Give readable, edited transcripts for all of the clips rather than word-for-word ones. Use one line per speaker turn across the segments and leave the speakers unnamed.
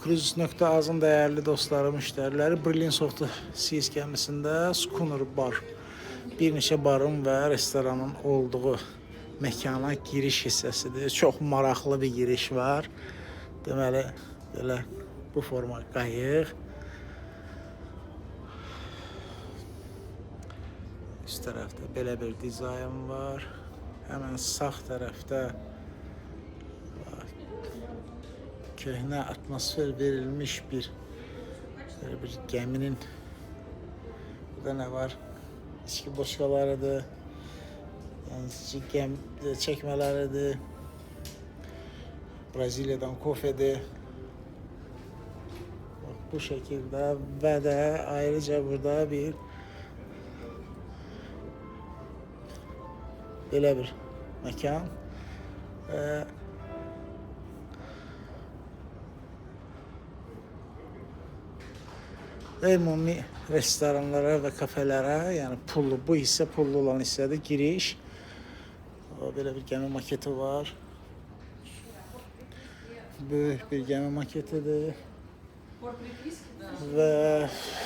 Cruise.azın değerli dostları, müşteriləri, Brilliant Seas gəmisində Schooner Bar, bir neçə barın və restoranın olduğu məkana giriş hissəsidir. Çox maraqlı bir giriş var. Deməli, belə bu forma qayıq. Üst tərəfdə belə bir dizayn var. Həmən sağ tərəfdə köhnə atmosfer verilmiş bir geminin, burada ne var? İçki boşkalarıdır, gem çekmeleridir, Brezilya'dan kofedir. Bak, bu şekilde ve de ayrıca burada bir böyle bir mekan. Ümumi restoranlara və kafelərə, yəni pullu, bu hissə pullu olan hissədir, giriş. Belə bir gəmi maketi var. Böyük bir gəmi maketidir. Və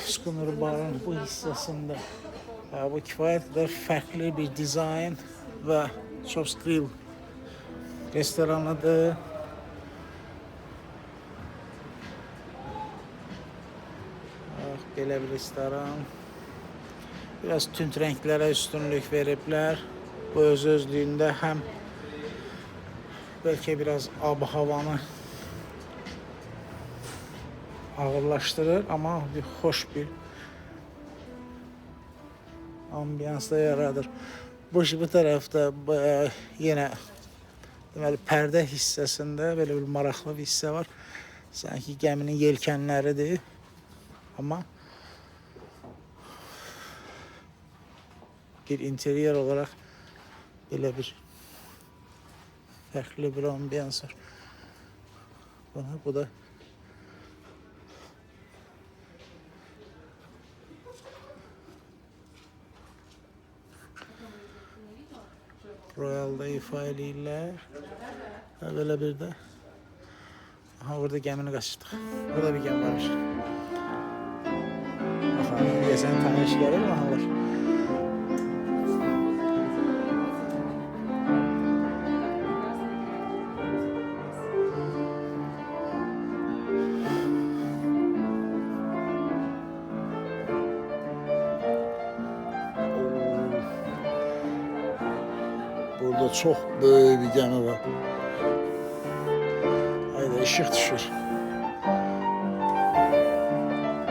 Schooner Bar'ın bu hissəsində bu kifayət qədər fərqli bir dizayn və Chops Grill restoranıdır. Belə bir restoran. Biraz tünd renklere üstünlük veriblər. Bu öz-özlüyündə həm belki biraz ab-havanı ağırlaştırır, ama bir hoş bir ambiyans da yaradır. Bu tərəfdə yenə deməli pərdə hissəsində belə bir maraqlı bir hissə var. Sanki gəminin yelkənləridir. Ama bir interior olarak böyle bir farklı bir ambiyans var. Bu da Royal'da ifa edirlər. Böyle bir de burada gemini kaçırdık. Burada bir gemi varmış. Bakalım sen tanış gelir mi ağlar? Burada çok büyük bir gemi var. Haydi ışık düşür.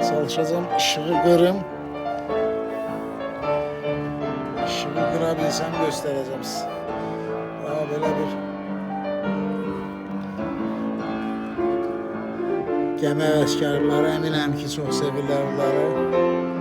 Çalışacağım ışığı görüm. Işığı görebilsem göstereceğim size. Böyle bir gemi əsgərləri eminəm ki, çok sevirlər onları.